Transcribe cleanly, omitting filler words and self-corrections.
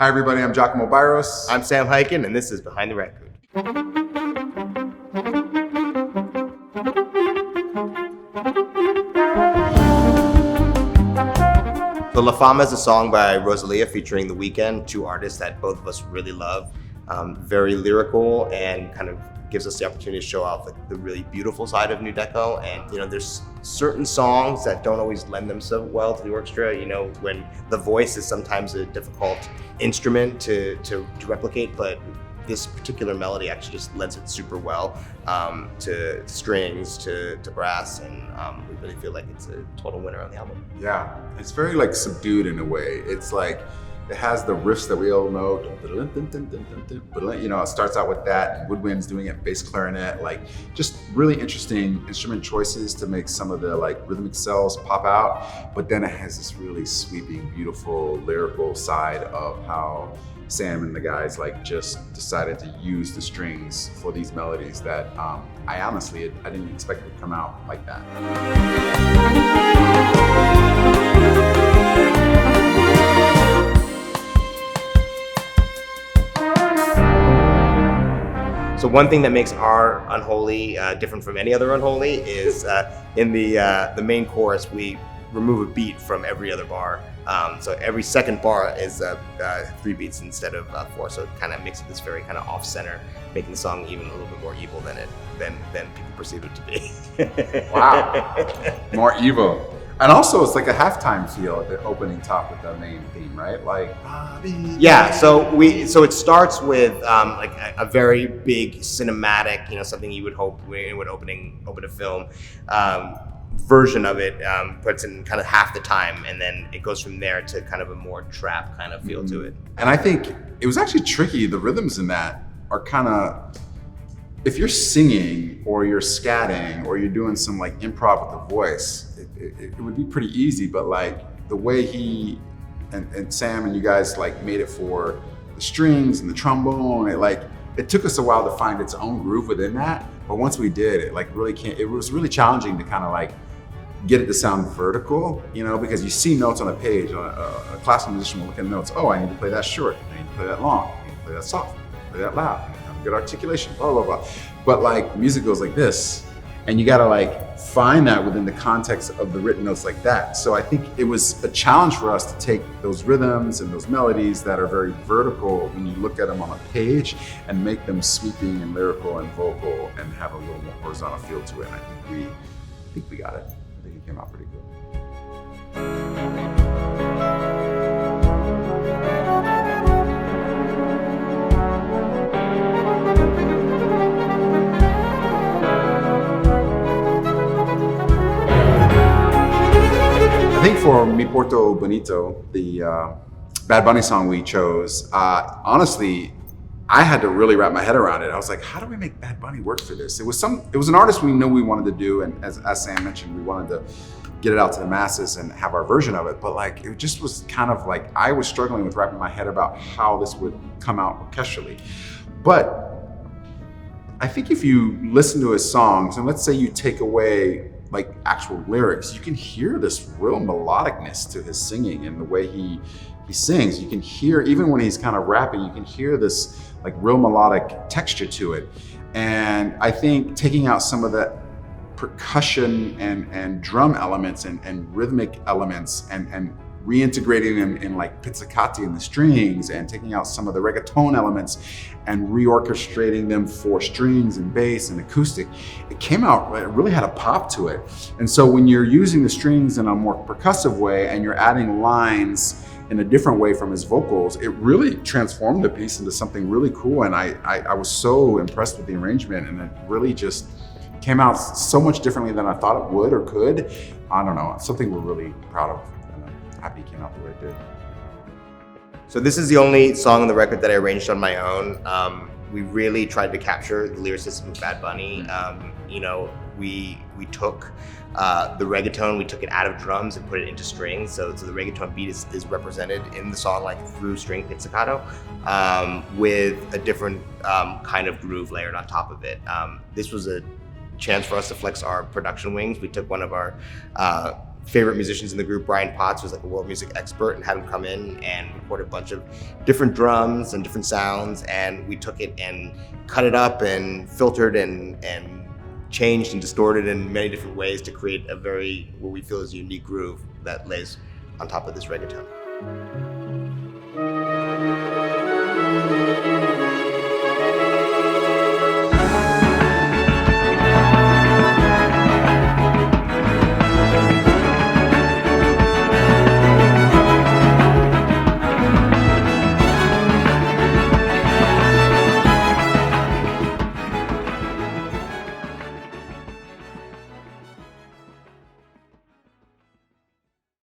Hi, everybody. I'm Giacomo Byros. I'm Sam Hyken, and this is Behind the Record. So La Fama is a song by Rosalia featuring The Weeknd, two artists that both of us really love. Very lyrical and kind of gives us the opportunity to show off like the really beautiful side of New Deco. And there's certain songs that don't always lend themselves well to the orchestra. When the voice is sometimes a difficult instrument to replicate, but this particular melody actually just lends it super well to strings, to brass, and we really feel like it's a total winner on the album. Yeah, it's very like subdued in a way. It's like, it has the riffs that we all know. It starts out with that, and Woodwind's doing it, bass clarinet, like just really interesting instrument choices to make some of the like rhythmic cells pop out. But then it has this really sweeping, beautiful, lyrical side of how Sam and the guys like just decided to use the strings for these melodies that I honestly didn't expect would come out like that. So one thing that makes our Unholy different from any other Unholy is in the main chorus, we remove a beat from every other bar. So every second bar is 3 beats instead of 4. So it kind of makes it this very kind of off-center, making the song even a little bit more evil than people perceive it to be. Wow, more evil. And also, it's like a halftime feel at the opening top with the main theme, right? Like, yeah. So it starts with like a very big cinematic, something you would hope would open a film version of it, puts in kind of half the time, and then it goes from there to kind of a more trap kind of feel to it. And I think it was actually tricky. The rhythms in that are kind of, if you're singing or you're scatting or you're doing some like improv with the voice, it would be pretty easy, but like the way he and Sam and you guys like made it for the strings and the trombone, it took us a while to find its own groove within that. But once we did, it was really challenging to kind of like get it to sound vertical, because you see notes on a page. A classical musician will look at notes. Oh, I need to play that short. I need to play that long. I need to play that soft. I need to play that loud. I need to have good articulation. Blah blah blah. But like music goes like this, and you got to like find that within the context of the written notes like that. So I think it was a challenge for us to take those rhythms and those melodies that are very vertical when you look at them on a page and make them sweeping and lyrical and vocal and have a little more horizontal feel to it. And I think we got it. I think it came out pretty good. I think for Mi Porto Bonito, the Bad Bunny song we chose, honestly, I had to really wrap my head around it. I was like, how do we make Bad Bunny work for this? It was an artist we knew we wanted to do, and as Sam mentioned, we wanted to get it out to the masses and have our version of it. But like, it just was kind of like, I was struggling with wrapping my head about how this would come out orchestrally. But I think if you listen to his songs, and let's say you take away like actual lyrics, you can hear this real melodicness to his singing and the way he sings. You can hear, even when he's kind of rapping, you can hear this like real melodic texture to it. And I think taking out some of that percussion and drum elements and rhythmic elements and reintegrating them in like pizzicati in the strings and taking out some of the reggaeton elements and reorchestrating them for strings and bass and acoustic, it came out, it really had a pop to it. And so when you're using the strings in a more percussive way and you're adding lines in a different way from his vocals, it really transformed the piece into something really cool. And I was so impressed with the arrangement, and it really just came out so much differently than I thought it would or could. I don't know, something we're really proud of. Happy it came out the way it did. So this is the only song on the record that I arranged on my own. We really tried to capture the lyricism of Bad Bunny. We took the reggaeton, we took it out of drums and put it into strings. So the reggaeton beat is represented in the song like through string pizzicato with a different kind of groove layered on top of it. This was a chance for us to flex our production wings. We took one of our favorite musicians in the group, Brian Potts, was like a world music expert, and had him come in and record a bunch of different drums and different sounds, and we took it and cut it up and filtered and changed and distorted in many different ways to create a very, what we feel is a unique groove that lays on top of this reggaeton.